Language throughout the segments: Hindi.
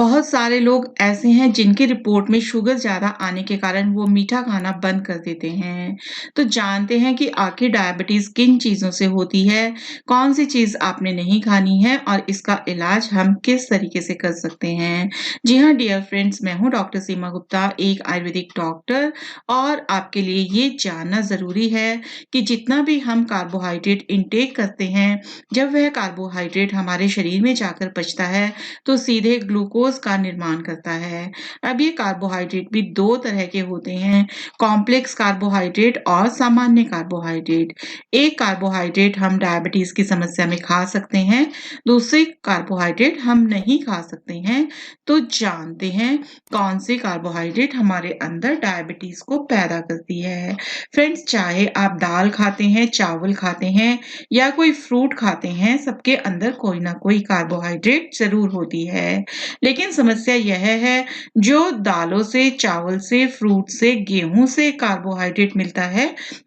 बहुत सारे लोग ऐसे हैं जिनकी रिपोर्ट में शुगर ज़्यादा आने के कारण वो मीठा खाना बंद कर देते हैं। तो जानते हैं कि आखिर डायबिटीज़ किन चीज़ों से होती है, कौन-सी चीज़ आपने नहीं खानी है और इसका इलाज हम किस तरीके से कर सकते हैं। जी हाँ, डियर फ्रेंड्स, मैं हूँ डॉक्टर सीमा गुप्ता, एक आयुर्वेदिक डॉक्टर और आपके लिए ये जानना ज़रूरी है कि जितना भी हम कार्बोहाइड्रेट इनटेक करते हैं, जब वह कार्बोहाइड्रेट हमारे शरीर में जाकर पचता है, तो सीधे ग्लूकोज का निर्माण करता है। अब ये कार्बोहाइड्रेट भी 2 तरह के होते हैं, कॉम्प्लेक्स कार्बोहाइड्रेट और सामान्य कार्बोहाइड्रेट। एक कार्बोहाइड्रेट हम डायबिटीज़ की समस्या में खा सकते हैं, दूसरे कार्बोहाइड्रेट हम नहीं खा सकते हैं। तो जानते हैं कौन सी कार्बोहाइड्रेट हमारे अंदर डायबिटीज़ को पैदा करती है। फ्रेंड्स, चाहे आप दाल खाते हैं, चावल खाते हैं या कोई फ्रूट खाते हैं, सबके अंदर कोई ना कोई कार्बोहाइड्रेट ज़रूर होती है। लेकिन समस्या यह है, जो दालों से, चावल से, फ्रूट से, गेहूँ से कार्बोहाइड्रेट मिलता है,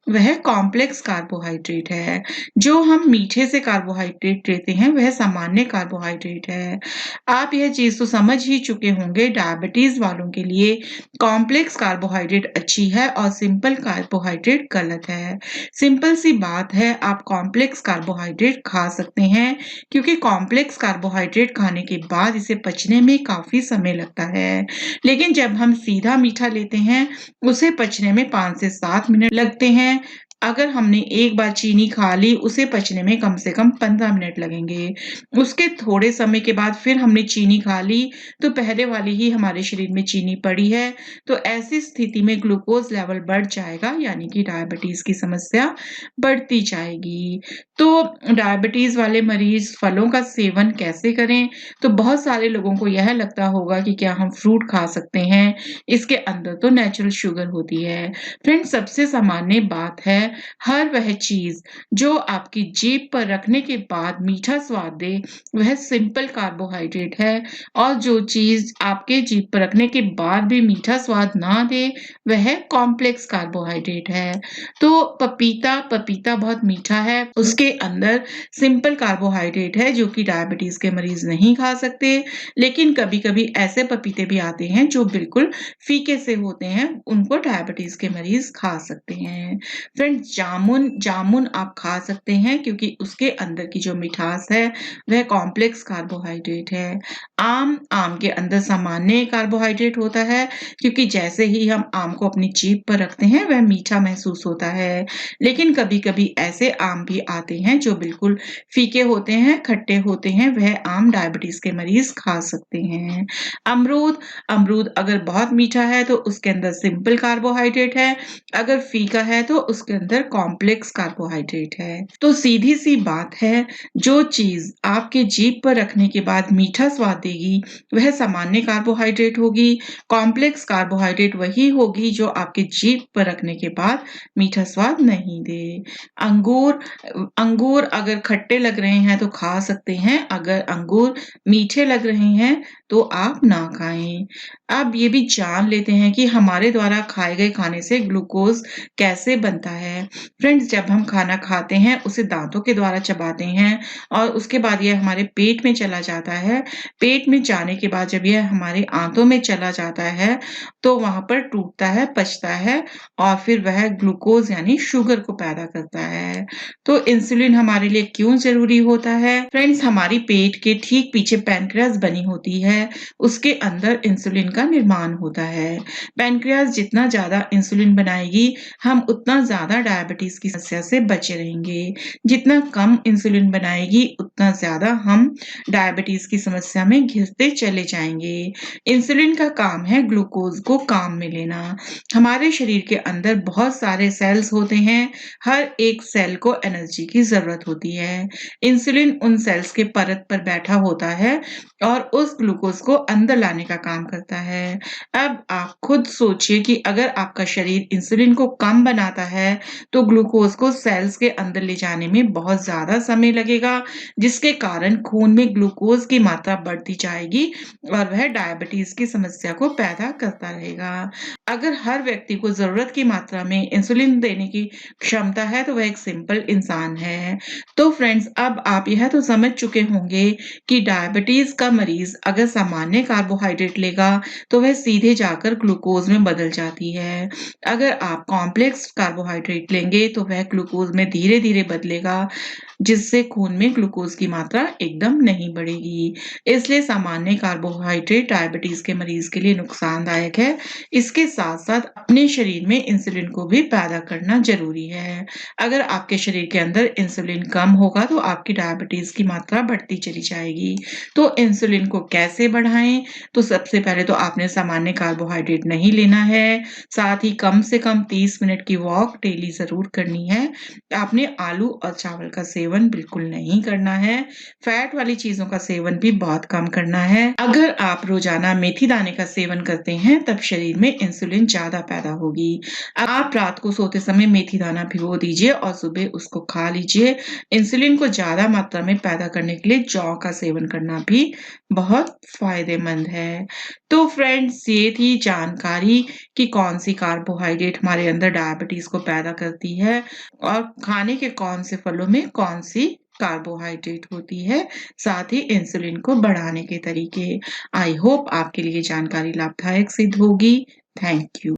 वह कॉम्प्लेक्स कार्बोहाइड्रेट है। जो हम मीठे से कार्बोहाइड्रेट लेते हैं, वह सामान्य कार्बोहाइड्रेट है। आप यह चीज़ तो समझ ही चुके होंगे, डायबिटीज़ वालों के लिए कॉम्प्लेक्स कार्बोहाइड्रेट अच्छी है और सिंपल कार्बोहाइड्रेट गलत है। सिंपल सी बात है, आप कॉम्प्लेक्स कार्बोहाइड्रेट खा सकते हैं क्योंकि कॉम्प्लेक्स कार्बोहाइड्रेट खाने के बाद इसे पचने में काफ़ी समय लगता है। लेकिन जब हम सीधा मीठा लेते हैं, उसे पचने में 5 से 7 मिनट लगते हैं। अगर हमने एक बार चीनी खा ली, उसे पचने में कम से कम 15 मिनट लगेंगे। उसके थोड़े समय के बाद फिर हमने चीनी खा ली, तो पहले वाली ही हमारे शरीर में चीनी पड़ी है, तो ऐसी स्थिति में ग्लूकोज़ लेवल बढ़ जाएगा, यानी कि डायबिटीज़ की समस्या बढ़ती जाएगी। तो डायबिटीज़ वाले मरीज़ फलों का सेवन कैसे करें? तो बहुत सारे लोगों को यह लगता होगा कि क्या हम फ्रूट खा सकते हैं? इसके अंदर तो नेचुरल शुगर होती है। फ्रेंड्स, सबसे सामान्य बात है, हर वह चीज़ जो आपकी जीभ पर रखने के बाद मीठा स्वाद दे, वह सिंपल कार्बोहाइड्रेट है और जो चीज़ आपके जीभ पर रखने के बाद भी मीठा स्वाद ना दे, वह कॉम्प्लेक्स कार्बोहाइड्रेट है। तो पपीता बहुत मीठा है, उसके अंदर सिंपल कार्बोहाइड्रेट है जो कि डायबिटीज़ के मरीज़ नहीं खा सकते। लेकिन कभी-कभी ऐसे पपीते भी आते हैं जो बिल्कुल फीके से होते हैं, उनको डायबिटीज़ के मरीज़ खा सकते हैं। फ्रेंड्स, जामुन आप खा सकते हैं क्योंकि उसके अंदर की जो मिठास है, वह कॉम्प्लेक्स कार्बोहाइड्रेट है। आम के अंदर सामान्य कार्बोहाइड्रेट होता है क्योंकि जैसे ही हम आम को अपनी जीभ पर रखते हैं, वह मीठा महसूस होता है। लेकिन कभी-कभी ऐसे आम भी आते हैं जो बिल्कुल फीके होते हैं, खट्टे होते हैं, वह आम डायबिटीज़ के मरीज़ खा सकते हैं। अमरूद अमरूद अगर बहुत मीठा है तो उसके अंदर सिंपल कार्बोहाइड्रेट है, अगर फीका है तो उसके अंदर कॉम्प्लेक्स कार्बोहाइड्रेट है। तो सीधी-सी बात है, जो चीज़ आपके जीभ पर रखने के बाद मीठा स्वाद देगी, वह सामान्य कार्बोहाइड्रेट होगी। कॉम्प्लेक्स कार्बोहाइड्रेट वही होगी जो आपके जीभ पर रखने के बाद मीठा स्वाद नहीं दे। अंगूर अंगूर अगर खट्टे लग रहे हैं तो खा सकते हैं, अगर अंगूर मीठे लग रहे हैं तो आप ना खाएँ। अब ये भी जान लेते हैं कि हमारे द्वारा खाए गए खाने से ग्लूकोज़ कैसे बनता है। फ्रेंड्स, जब हम खाना खाते हैं, उसे दाँतों के द्वारा चबाते हैं और उसके बाद यह हमारे पेट में चला जाता है। पेट में जाने के बाद जब यह हमारे आँतों में चला जाता है, तो वहाँ पर टूटता है, पचता है और फिर वह ग्लूकोज़ यानी शुगर को पैदा करता है। तो इंसुलिन हमारे लिए क्यों ज़रूरी होता है? फ्रेंड्स, हमारी पेट के ठीक पीछे पैनक्रियाज़ बनी होती है, उसके अंदर इंसुलिन का निर्माण होता है। पैनक्रियाज़ जितना ज़्यादा इंसुलिन बनाएगी, हम उतना ज़्यादा डायबिटीज़ की समस्या से बचे रहेंगे। जितना कम इंसुलिन बनाएगी, उतना ज़्यादा हम डायबिटीज़ की समस्या में घिसते चले जाएँगे। इंसुलिन का काम है ग्लूकोज़ को काम में लेना। हमारे शरीर के अंदर बहुत सारे सेल्स होते हैं, हर एक सेल को एनर्जी की ज़रूरत होती है। इंसुलिन उन सेल्स के परत पर बैठा होता है और उस ग्लूकोज़ को अंदर लाने का काम करता है। अब आप खुद सोचिए कि अगर आपका शरीर इंसुलिन को कम बनाता है, तो ग्लूकोज़ को सेल्स के अंदर ले जाने में बहुत ज़्यादा समय लगेगा, जिसके कारण खून में ग्लूकोज़ की मात्रा बढ़ती जाएगी और वह डायबिटीज़ की समस्या को पैदा करता रहेगा। अगर हर व्यक्ति को ज़रूरत की मात्रा में इंसुलिन देने की क्षमता है, तो वह एक सिंपल इंसान है। तो फ्रेंड्स, अब आप यह तो समझ चुके होंगे कि डायबिटीज़ का मरीज़ अगर सामान्य कार्बोहाइड्रेट लेगा, तो वह सीधे जाकर ग्लूकोज़ में बदल जाती है। अगर आप कॉम्प्लेक्स कार्बोहाइड्रेट लेंगे, तो वह ग्लूकोज़ में धीरे-धीरे बदलेगा, जिससे खून में ग्लूकोज़ की मात्रा एकदम नहीं बढ़ेगी। इसलिए सामान्य कार्बोहाइड्रेट डायबिटीज़ के मरीज़ के लिए नुकसानदायक है। इसके साथ-साथ अपने शरीर में इंसुलिन को भी पैदा करना ज़रूरी है। अगर आपके शरीर के अंदर इंसुलिन कम होगा, तो आपकी डायबिटीज़ की मात्रा बढ़ती चली जाएगी। तो इंसुलिन को कैसे बढ़ाएँ? तो सबसे पहले तो आपने सामान्य कार्बोहाइड्रेट नहीं लेना है, साथ ही कम से कम 30 मिनट की वॉक डेली ज़रूर करनी है। आपने आलू और चावल का सेवन बिल्कुल नहीं करना है। फैट वाली चीज़ों का सेवन भी बहुत कम करना है। अगर आप रोज़ाना मेथी दाने का सेवन करते हैं, तब शरीर में इंसुलिन ज़्यादा पैदा होगी। आप रात को सोते समय मेथी दाना भिगो दीजिए और सुबह उसको खा लीजिए। इंसुलिन को ज़्यादा मात्रा में पैदा करने के लिए जौ का सेवन करना भी बहुत फ़ायदेमंद है। तो फ्रेंड्स, ये थी जानकारी कि कौन-सी कार्बोहाइड्रेट हमारे अंदर डायबिटीज़ को पैदा करती है और खाने के कौन से फलों में कौन-सी कार्बोहाइड्रेट होती है, साथ ही इंसुलिन को बढ़ाने के तरीके। आई होप आपके लिए जानकारी लाभदायक सिद्ध होगी। Thank you.